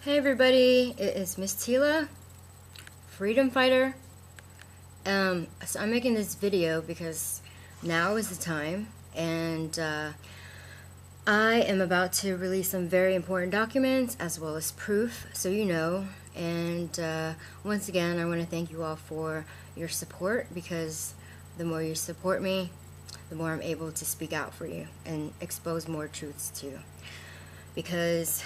Hey everybody, it is Miss Tila, freedom fighter. So I'm making this video because now is the time, and I am about to release some very important documents as well as proof, so you know. And once again, I want to thank you all for your support, because the more you support me, the more I'm able to speak out for you and expose more truths to you. Because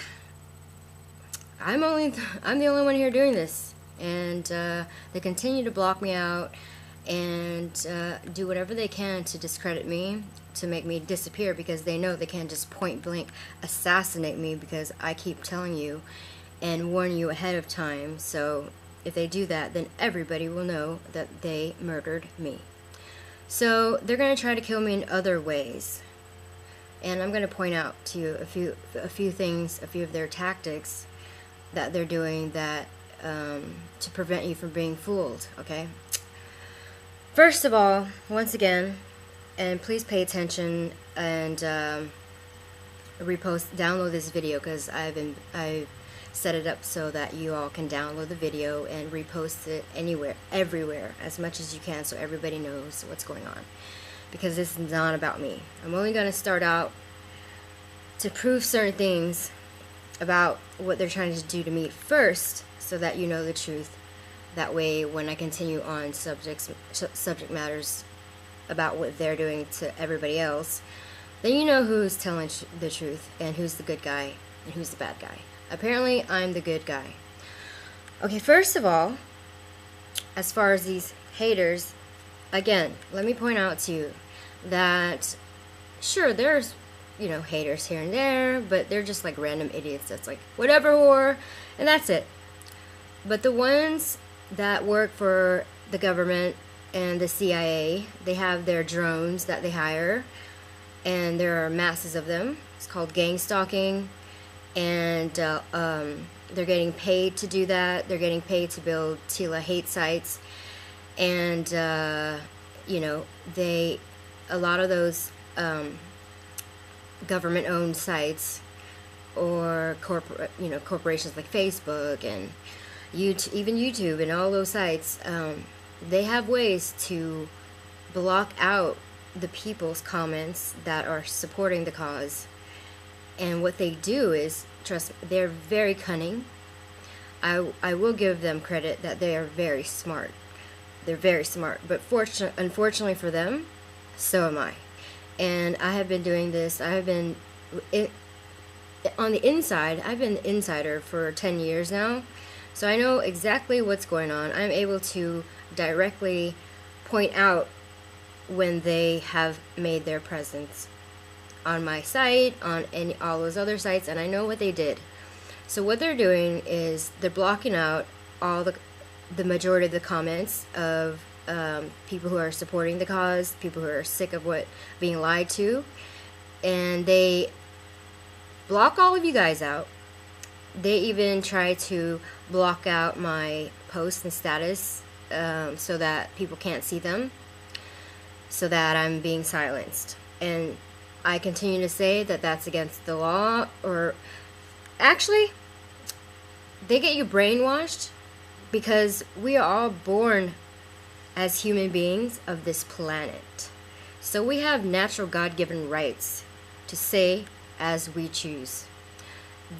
I'm the only one here doing this, and they continue to block me out and do whatever they can to discredit me, to make me disappear, because they know they can't just point blank assassinate me, because I keep telling you and warn you ahead of time. So if they do that, then everybody will know that they murdered me. So they're going to try to kill me in other ways, and I'm going to point out to you a few things, a few of their tactics that they're doing that to prevent you from being fooled. Okay, first of all, once again, and please pay attention and download this video, because I've set it up so that you all can download the video and repost it everywhere, as much as you can, so everybody knows what's going on, because this is not about me. I'm only going to start out to prove certain things about what they're trying to do to me first, so that you know the truth. That way, when I continue on subject matters about what they're doing to everybody else, then you know who's telling the truth and who's the good guy and who's the bad guy. Apparently, I'm the good guy. Okay, first of all, as far as these haters, again, let me point out to you that, sure, there's haters here and there, but they're just like random idiots that's like, whatever, whore, and that's it. But the ones that work for the government and the CIA, they have their drones that they hire, and there are masses of them. It's called gang stalking, and they're getting paid to do that. They're getting paid to build Tila hate sites, and a lot of those government-owned sites, or corporations like Facebook and even YouTube and all those sites, they have ways to block out the people's comments that are supporting the cause. And what they do is, trust me, they're very cunning. I will give them credit that they are very smart. They're very smart, but unfortunately for them, so am I. And I have been doing this. On the inside, I've been an insider for 10 years now. So I know exactly what's going on. I'm able to directly point out when they have made their presence on my site, on all those other sites, and I know what they did. So what they're doing is they're blocking out all the majority of the comments of people who are supporting the cause, people who are sick of being lied to, and they block all of you guys out. They even try to block out my posts and status, so that people can't see them, so that I'm being silenced. And I continue to say that that's against the law, or actually, they get you brainwashed, because we are all born as human beings of this planet. So we have natural God-given rights to say as we choose.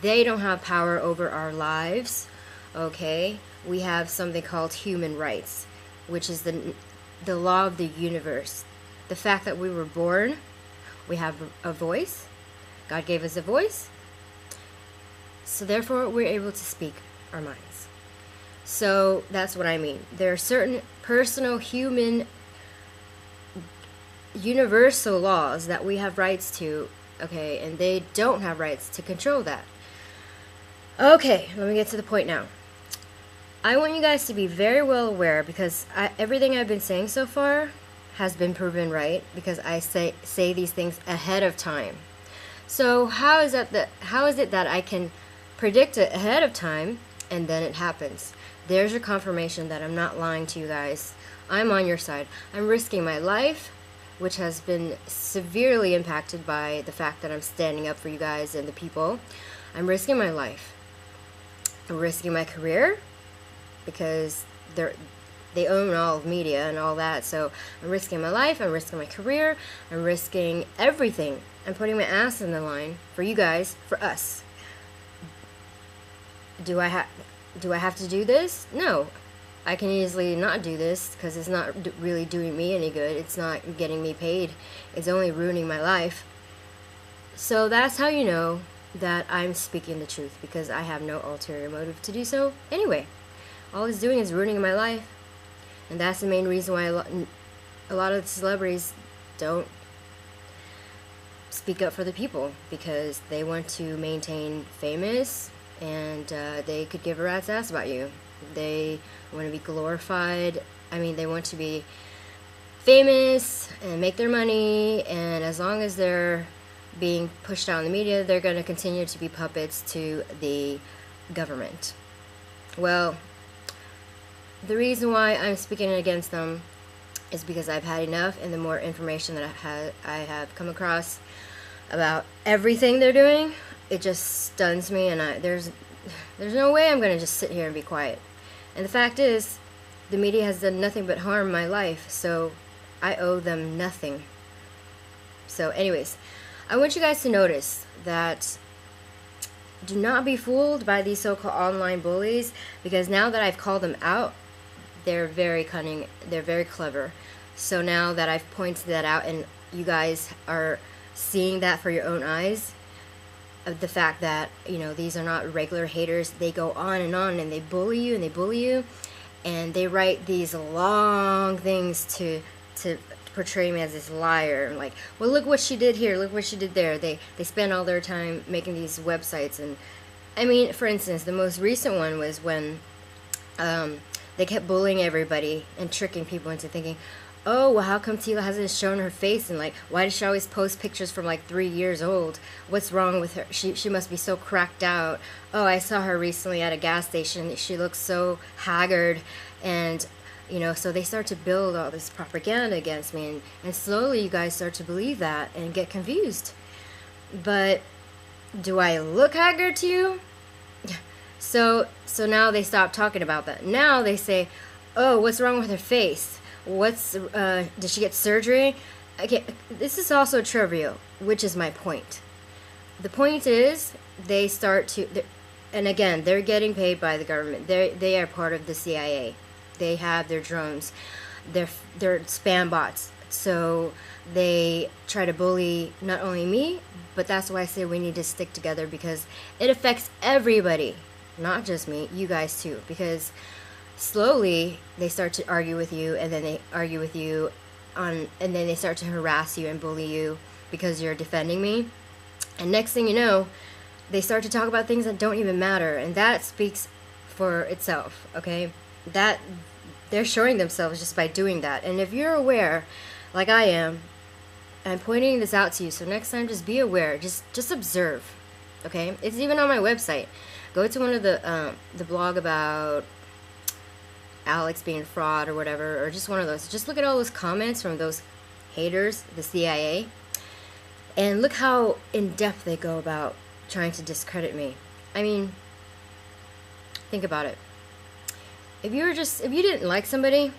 They don't have power over our lives, okay? We have something called human rights, which is the law of the universe. The fact that we were born, we have a voice. God gave us a voice. So therefore, we're able to speak our minds. So that's what I mean. There are certain personal, human, universal laws that we have rights to, okay, and they don't have rights to control that. Okay, let me get to the point now. I want you guys to be very well aware, because everything I've been saying so far has been proven right, because I say these things ahead of time. So how is it that I can predict it ahead of time and then it happens? There's your confirmation that I'm not lying to you guys. I'm on your side. I'm risking my life, which has been severely impacted by the fact that I'm standing up for you guys and the people. I'm risking my life. I'm risking my career because they own all of media and all that. So I'm risking my life, I'm risking my career, I'm risking everything. I'm putting my ass in the line for you guys, for us. Do I have to do this? No. I can easily not do this because it's not really doing me any good. It's not getting me paid. It's only ruining my life. So that's how you know that I'm speaking the truth, because I have no ulterior motive to do so anyway. All it's doing is ruining my life. And that's the main reason why a lot of the celebrities don't speak up for the people, because they want to maintain famous, and they could give a rat's ass about you. They want to be glorified. I mean, they want to be famous and make their money, and as long as they're being pushed out in the media, they're going to continue to be puppets to the government. Well, the reason why I'm speaking against them is because I've had enough, and the more information that I have come across about everything they're doing, it just stuns me, and there's no way I'm going to just sit here and be quiet. And the fact is, the media has done nothing but harm my life, so I owe them nothing. So anyways, I want you guys to notice that do not be fooled by these so-called online bullies, because now that I've called them out, they're very cunning, they're very clever. So now that I've pointed that out and you guys are seeing that for your own eyes, of the fact that, you know, these are not regular haters. They go on and they bully you and they bully you, and they write these long things to portray me as this liar. Like, well, look what she did here, look what she did there. They spend all their time making these websites. And I mean, for instance, the most recent one was when they kept bullying everybody and tricking people into thinking, oh, well, how come Tila hasn't shown her face? And like, why does she always post pictures from like 3 years old? What's wrong with her? She must be so cracked out. Oh, I saw her recently at a gas station. She looks so haggard. And, you know, so they start to build all this propaganda against me. And slowly you guys start to believe that and get confused. But do I look haggard to you? So now they stop talking about that. Now they say, oh, what's wrong with her face? Did she get surgery? Okay, this is also trivial, which is my point. The point is, they start to, and again, they're getting paid by the government. They are part of the CIA. They have their drones. They're spam bots. So they try to bully not only me, but that's why I say we need to stick together, because it affects everybody, not just me, you guys too, because slowly they start to argue with you, and then they argue with you and then they start to harass you and bully you because you're defending me. And next thing you know, they start to talk about things that don't even matter, and that speaks for itself, okay? That they're showing themselves just by doing that. And if you're aware, like I am, I'm pointing this out to you, so next time just be aware, just observe, okay? It's even on my website. Go to one of the blog about Alex being fraud or whatever, or just one of those. Just look at all those comments from those haters, the CIA, and look how in depth they go about trying to discredit me. I mean, think about it. If you didn't like somebody,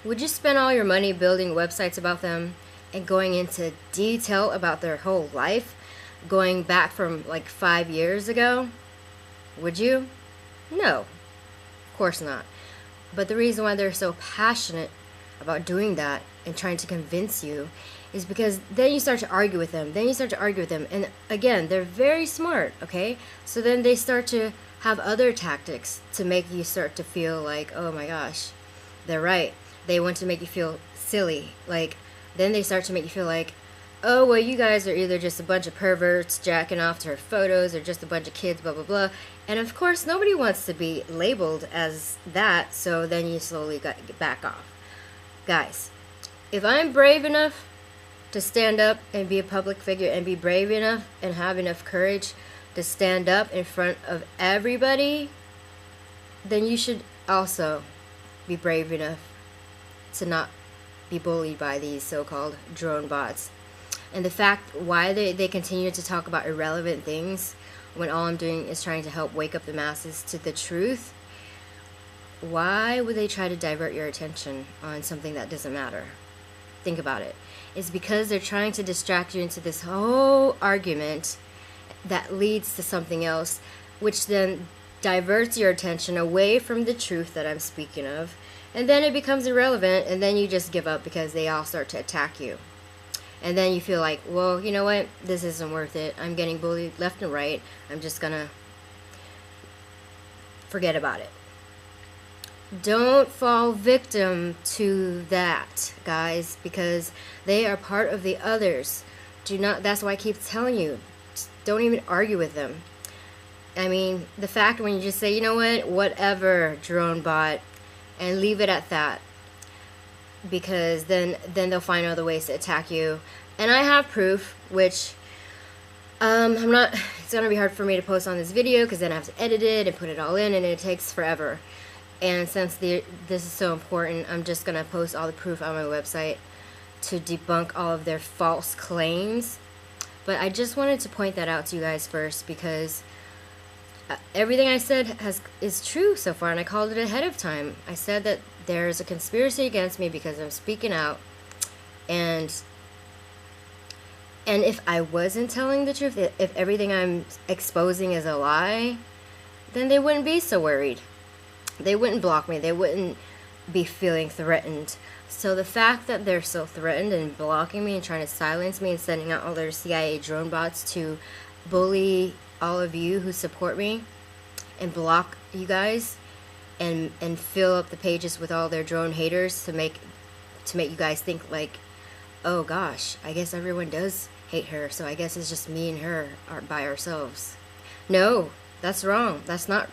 would you spend all your money building websites about them and going into detail about their whole life, going back from like 5 years ago? Would you? No. Of course not. But the reason why they're so passionate about doing that and trying to convince you is because then you start to argue with them. And again, they're very smart, okay? So then they start to have other tactics to make you start to feel like, oh my gosh, they're right. They want to make you feel silly. Like, then they start to make you feel like, oh, well, you guys are either just a bunch of perverts jacking off to her photos, or just a bunch of kids, blah, blah, blah. And of course, nobody wants to be labeled as that, so then you slowly back off. Guys, if I'm brave enough to stand up and be a public figure, and be brave enough and have enough courage to stand up in front of everybody, then you should also be brave enough to not be bullied by these so-called drone bots. And the fact why they continue to talk about irrelevant things when all I'm doing is trying to help wake up the masses to the truth, why would they try to divert your attention on something that doesn't matter? Think about it. It's because they're trying to distract you into this whole argument that leads to something else, which then diverts your attention away from the truth that I'm speaking of, and then it becomes irrelevant, and then you just give up because they all start to attack you. And then you feel like, well, you know what, this isn't worth it. I'm getting bullied left and right. I'm just gonna forget about it. Don't fall victim to that, guys, because they are part of the others. Do not, that's why I keep telling you, don't even argue with them. I mean, the fact when you just say, you know what, whatever, drone bot, and leave it at that, because then they'll find other ways to attack you. And I have proof, which I'm not, it's gonna be hard for me to post on this video because then I have to edit it and put it all in, and it takes forever. And since this is so important, I'm just gonna post all the proof on my website to debunk all of their false claims. But I just wanted to point that out to you guys first, because everything I said is true so far, and I called it ahead of time. I said that there's a conspiracy against me because I'm speaking out, and if I wasn't telling the truth, if everything I'm exposing is a lie, then they wouldn't be so worried. They wouldn't block me. They wouldn't be feeling threatened. So the fact that they're so threatened and blocking me and trying to silence me and sending out all their CIA drone bots to bully all of you who support me and block you guys and fill up the pages with all their drone haters to make you guys think like, oh gosh, I guess everyone does hate her, so I guess it's just me and her are by ourselves. No, that's wrong. That's not.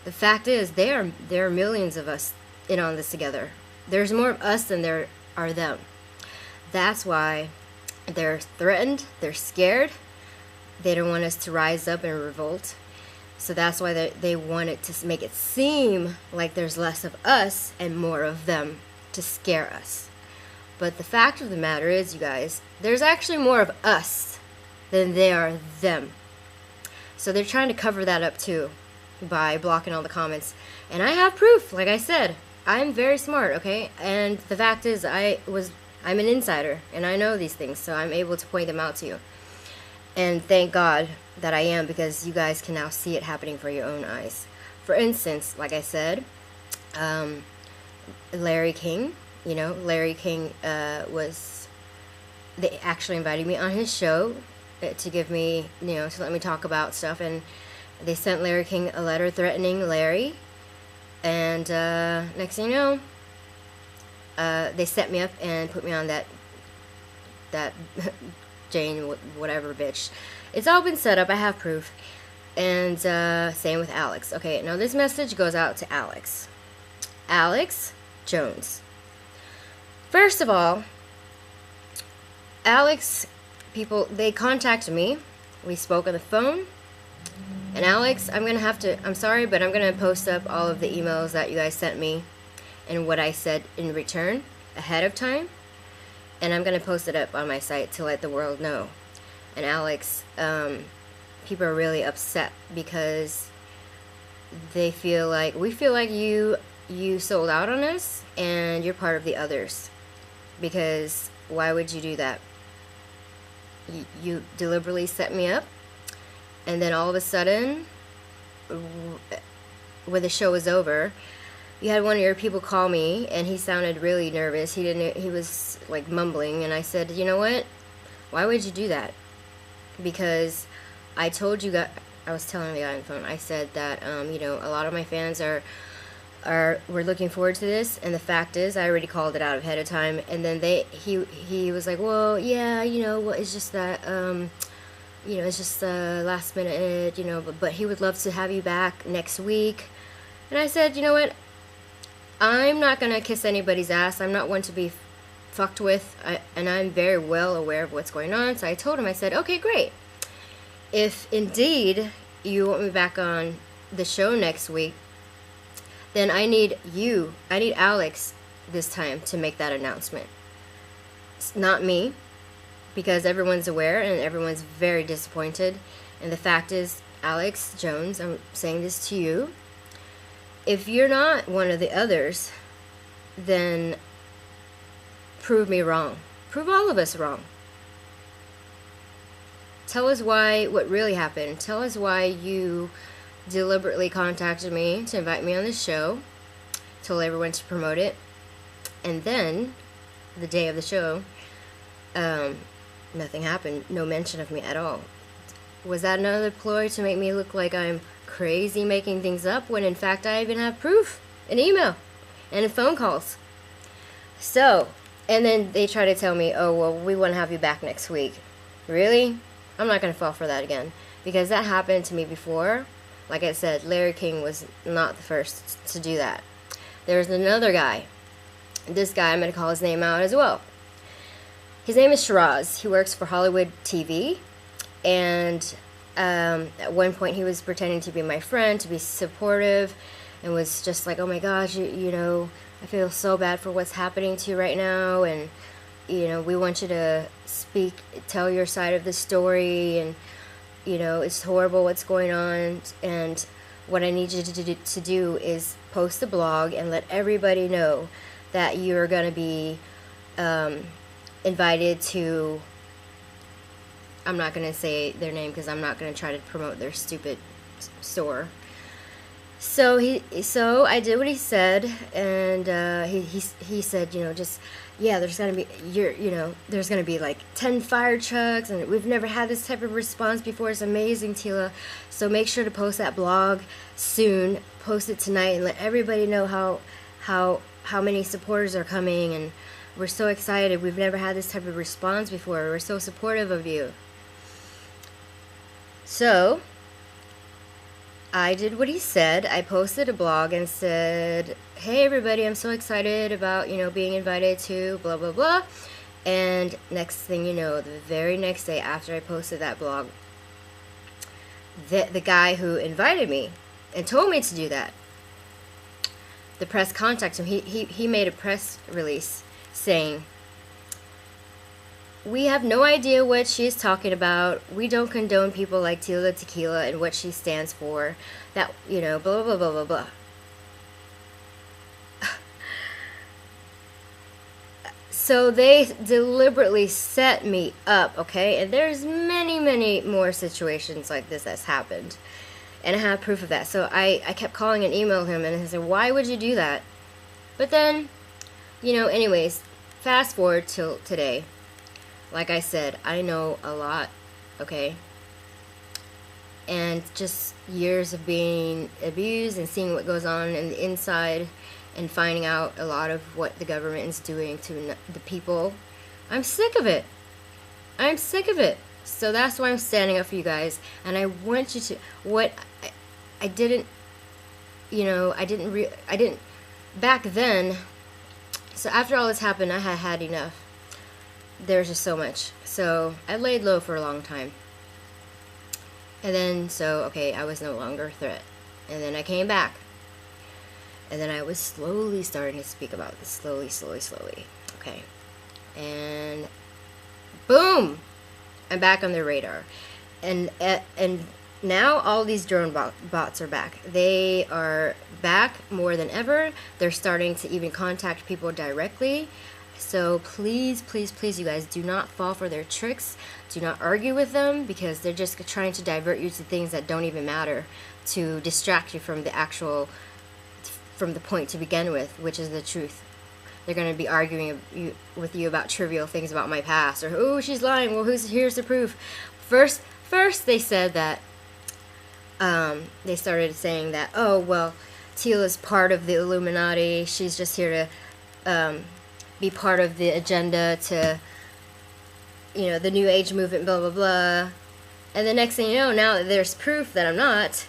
The fact is, there are millions of us in on this together. There's more of us than there are them. That's why they're threatened, they're scared, they don't want us to rise up and revolt. So that's why they want it to make it seem like there's less of us and more of them to scare us. But the fact of the matter is, you guys, there's actually more of us than there are them. So they're trying to cover that up too by blocking all the comments. And I have proof, like I said. I'm very smart, okay? And the fact is, I'm an insider, and I know these things, so I'm able to point them out to you. And thank God that I am, because you guys can now see it happening for your own eyes. For instance, like I said, Larry King, Larry King they actually invited me on his show to give me, to let me talk about stuff, and they sent Larry King a letter threatening Larry, and next thing you know, they set me up and put me on that Jane whatever bitch. It's all been set up. I have proof. And same with Alex. Okay, now this message goes out to Alex Jones. First of all, Alex, they contacted me. We spoke on the phone. And Alex, I'm sorry, but I'm going to post up all of the emails that you guys sent me and what I said in return ahead of time. And I'm going to post it up on my site to let the world know. And Alex, people are really upset because we feel like you sold out on us and you're part of the others. Because why would you do that? You deliberately set me up, and then all of a sudden, when the show was over, you had one of your people call me, and he sounded really nervous. He was like mumbling, and I said, you know what? Why would you do that? Because I told you guys, I was telling the guy on the phone, I said that, a lot of my fans we're looking forward to this, and the fact is, I already called it out ahead of time, and then he was like, well, yeah, it's just that, it's just last minute, but he would love to have you back next week. And I said, you know what? I'm not going to kiss anybody's ass. I'm not one to be fucked with, and I'm very well aware of what's going on. So I told him, I said, okay, great. If indeed you want me back on the show next week, then I need Alex this time to make that announcement. It's not me, because everyone's aware and everyone's very disappointed. And the fact is, Alex Jones, I'm saying this to you. If you're not one of the others, then prove me wrong. Prove all of us wrong. Tell us what really happened. Tell us why you deliberately contacted me to invite me on this show. Told everyone to promote it. And then, the day of the show, nothing happened. No mention of me at all. Was that another ploy to make me look like I'm crazy making things up, when in fact I even have proof, an email and phone calls? So, and then they try to tell me, oh, well, we want to have you back next week. Really? I'm not going to fall for that again, because that happened to me before. Like I said, Larry King was not the first to do that. There's another guy. This guy, I'm going to call his name out as well. His name is Shiraz. He works for Hollywood TV. And at one point he was pretending to be my friend, to be supportive, and was just like, oh my gosh, you know, I feel so bad for what's happening to you right now, and you know, we want you to tell your side of the story, and you know, it's horrible what's going on, and what I need you to do is post a blog and let everybody know that you're going to be invited to, I'm not going to say their name because I'm not going to try to promote their stupid store. So I did what he said, and he said, you know, just, yeah, there's going to be, there's going to be like 10 fire trucks, and we've never had this type of response before. It's amazing, Tila. So make sure to post that blog soon. Post it tonight and let everybody know how many supporters are coming, and we're so excited. We've never had this type of response before. We're so supportive of you. So I did what he said. I posted a blog and said, hey everybody, I'm so excited about, you know, being invited to blah blah blah. And next thing you know, the very next day after I posted that blog, the guy who invited me and told me to do that, the press contacted him. He made a press release saying, we have no idea what she's talking about. We don't condone people like Tila Tequila and what she stands for. That, you know, blah, blah, blah, blah, blah. So they deliberately set me up, okay? And there's many, many more situations like this that's happened. And I have proof of that. So I kept calling and emailing him, and he said, why would you do that? But then, you know, anyways, fast forward till today. Like I said, I know a lot, okay? And just years of being abused and seeing what goes on in the inside and finding out a lot of what the government is doing to the people. I'm sick of it. I'm sick of it. So that's why I'm standing up for you guys. And I want you to, I didn't, you know, I didn't, back then, so after all this happened, I had enough. There's just so much. So I laid low for a long time. And then, okay, I was no longer a threat. And then I came back. And then I was slowly starting to speak about this. Slowly. Okay. And boom! I'm back on their radar. And now all these drone bots are back. They are back more than ever. They're starting to even contact people directly. So please, you guys, do not fall for their tricks. Do not argue with them, because they're just trying to divert you to things that don't even matter, to distract you from the point to begin with, which is the truth. They're going to be arguing with you about trivial things about my past, or, oh, she's lying. Well, here's the proof. First they said that, they started saying that, oh, well, Tila's part of the Illuminati. She's just here to, be part of the agenda to, you know, the New Age movement, blah, blah, blah. And the next thing you know, now that there's proof that I'm not,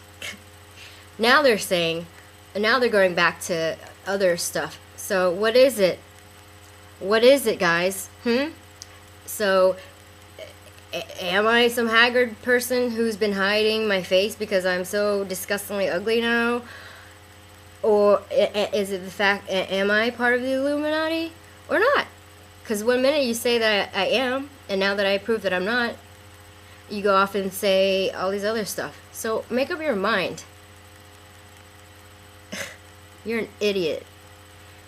now they're saying, and now they're going back to other stuff. So what is it? What is it, guys? So am I some haggard person who's been hiding my face because I'm so disgustingly ugly now? Or is it the fact, am I part of the Illuminati or not? Because one minute you say that I am, and now that I prove that I'm not, you go off and say all these other stuff. So make up your mind. You're an idiot.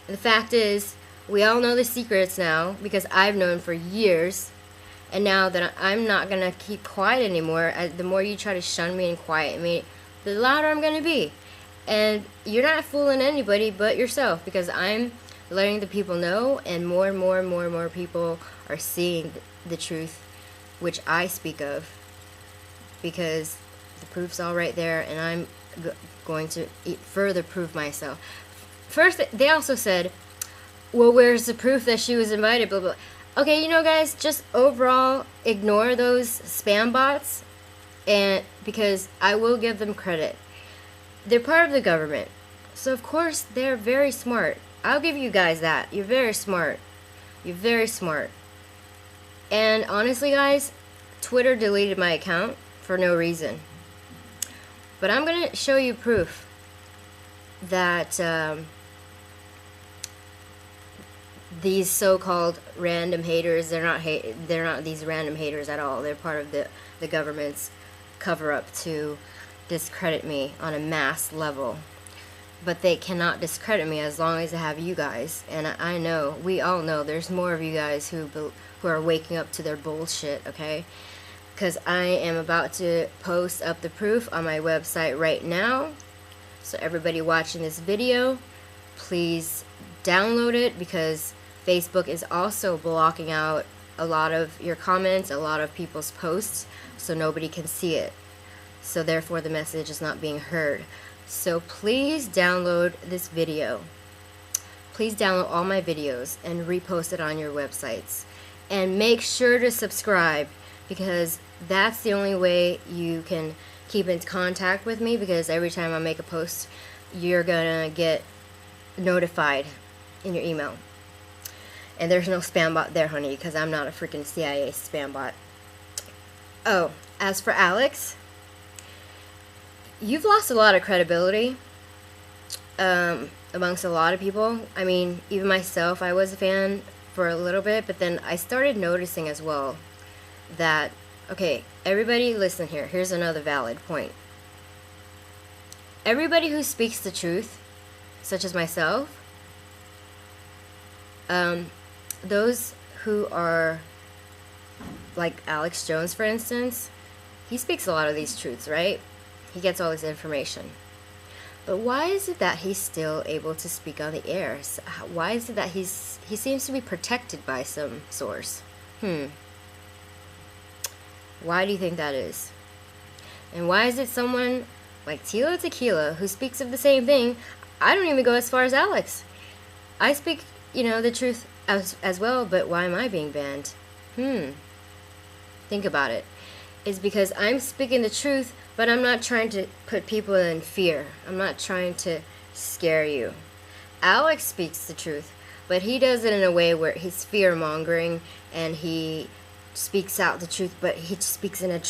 And the fact is, we all know the secrets now because I've known for years. And now that I'm not going to keep quiet anymore, the more you try to shun me and quiet me, the louder I'm going to be. And you're not fooling anybody but yourself, because I'm letting the people know, and more and more and more and more people are seeing the truth, which I speak of, because the proof's all right there, and I'm going to further prove myself. First, they also said, well, where's the proof that she was invited, blah, blah. Okay, you know, guys, just overall ignore those spam bots, and because I will give them credit. They're part of the government, so of course they're very smart. I'll give you guys that. You're very smart. You're very smart. And honestly, guys, Twitter deleted my account for no reason. But I'm going to show you proof that these so-called random haters, they're not these random haters at all. They're part of the government's cover-up to discredit me on a mass level. But they cannot discredit me as long as I have you guys. And I know, we all know, there's more of you guys who are waking up to their bullshit, okay? Because I am about to post up the proof on my website right now. So everybody watching this video, please download it, because Facebook is also blocking out a lot of your comments, a lot of people's posts, so nobody can see it. So therefore the message is not being heard. So please download this video. Please download all my videos and repost it on your websites. And make sure to subscribe, because that's the only way you can keep in contact with me, because every time I make a post, you're gonna get notified in your email. And there's no spam bot there, honey, because I'm not a freaking CIA spam bot. Oh, as for Alex, you've lost a lot of credibility amongst a lot of people. I mean, even myself, I was a fan for a little bit, but then I started noticing as well that, okay, everybody listen here. Here's another valid point. Everybody who speaks the truth, such as myself, those who are like Alex Jones, for instance, he speaks a lot of these truths, right? He gets all this information. But why is it that he's still able to speak on the air? Why is it that he seems to be protected by some source? Why do you think that is? And why is it someone like Tila Tequila, who speaks of the same thing? I don't even go as far as Alex. I speak, you know, the truth as well, but why am I being banned? Think about it. It's because I'm speaking the truth, but I'm not trying to put people in fear. I'm not trying to scare you. Alex speaks the truth, but he does it in a way where he's fear-mongering, and he speaks out the truth, but he speaks in a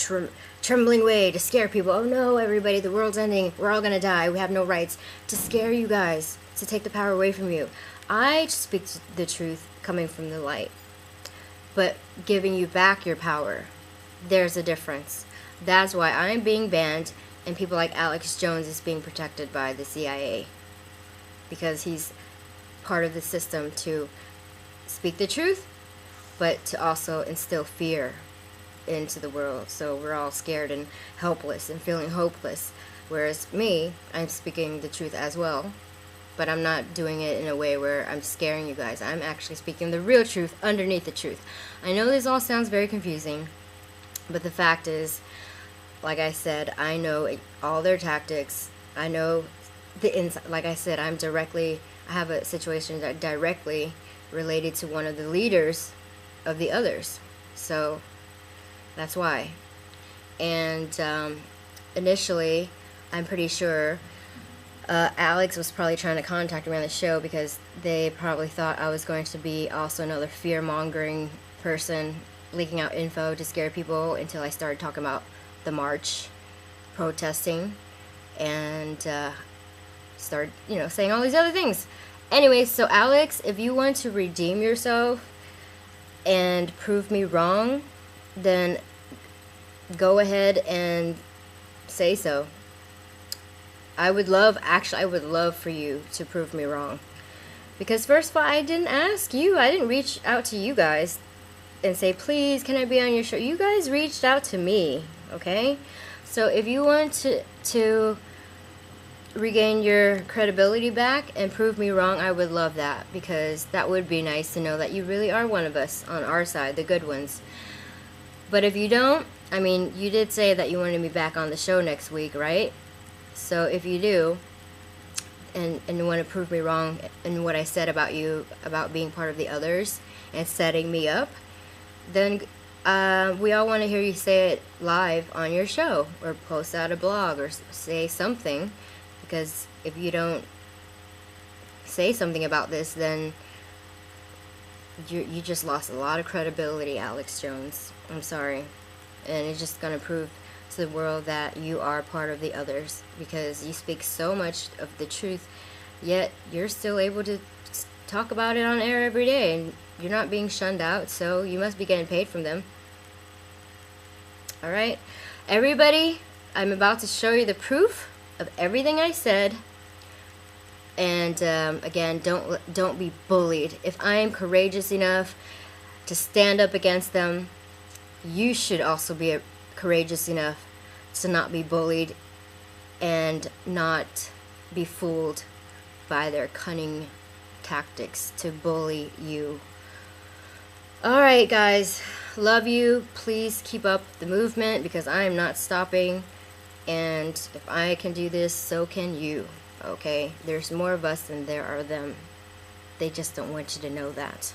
trembling way to scare people. Oh no, everybody, the world's ending. We're all gonna die. We have no rights. To scare you guys, to take the power away from you. I speak the truth coming from the light, but giving you back your power. There's a difference. That's why I'm being banned, and people like Alex Jones is being protected by the CIA, because he's part of the system to speak the truth, but to also instill fear into the world. So we're all scared and helpless and feeling hopeless. Whereas me, I'm speaking the truth as well, but I'm not doing it in a way where I'm scaring you guys. I'm actually speaking the real truth underneath the truth. I know this all sounds very confusing, but the fact is, like I said, I know all their tactics. I know the inside. Like I said, I have a situation that directly related to one of the leaders of the others. So that's why. And initially, I'm pretty sure Alex was probably trying to contact me on the show, because they probably thought I was going to be also another fear-mongering person leaking out info to scare people, until I started talking about the march, protesting, and started, you know, saying all these other things. Anyway, so Alex, if you want to redeem yourself and prove me wrong, then go ahead and say so. I would love for you to prove me wrong. Because first of all, I didn't ask you. I didn't reach out to you guys and say, please, can I be on your show? You guys reached out to me, okay? So if you want to regain your credibility back and prove me wrong, I would love that, because that would be nice to know that you really are one of us on our side, the good ones. But if you don't, I mean, you did say that you wanted me back on the show next week, right? So if you do, and you want to prove me wrong in what I said about you, about being part of the others and setting me up, then we all want to hear you say it live on your show, or post out a blog, or say something. Because if you don't say something about this, then you just lost a lot of credibility, Alex Jones. I'm sorry. And it's just going to prove to the world that you are part of the others, because you speak so much of the truth, yet you're still able to talk about it on air every day, and you're not being shunned out, so you must be getting paid from them. Alright, everybody, I'm about to show you the proof of everything I said. And again, don't be bullied. If I am courageous enough to stand up against them, you should also be courageous enough to not be bullied and not be fooled by their cunning tactics to bully you. Alright guys, love you. Please keep up the movement, because I am not stopping, and if I can do this, so can you. Okay, there's more of us than there are them. They just don't want you to know that.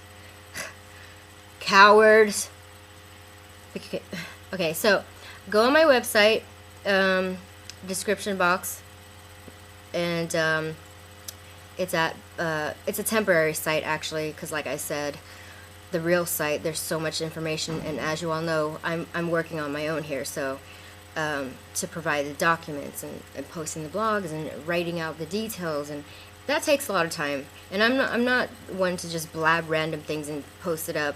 Cowards. Okay, so go on my website, description box, and it's a temporary site actually, because like I said, the real site, there's so much information, and as you all know, I'm working on my own here, so to provide the documents and posting the blogs and writing out the details, and that takes a lot of time, and I'm not one to just blab random things and post it up.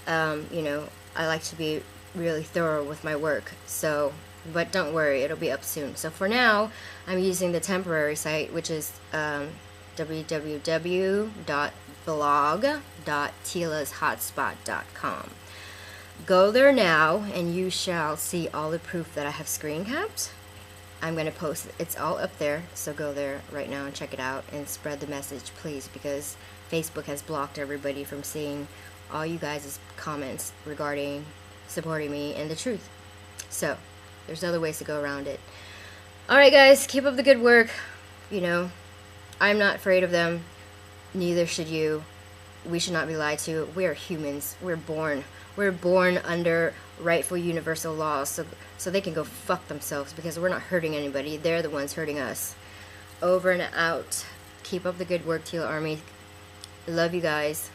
You know, I like to be really thorough with my work, so, but don't worry, it'll be up soon. So for now, I'm using the temporary site, which is www.blog.tilashotspot.com. Go there now, and you shall see all the proof that I have screen capped. I'm going to post it. It's all up there, so go there right now and check it out and spread the message, please, because Facebook has blocked everybody from seeing all you guys' comments regarding supporting me and the truth. So, there's other ways to go around it. Alright guys, keep up the good work. You know, I'm not afraid of them. Neither should you. We should not be lied to. We are humans. We're born under rightful universal laws, so they can go fuck themselves, because we're not hurting anybody. They're the ones hurting us. Over and out. Keep up the good work, Tila Army. Love you guys.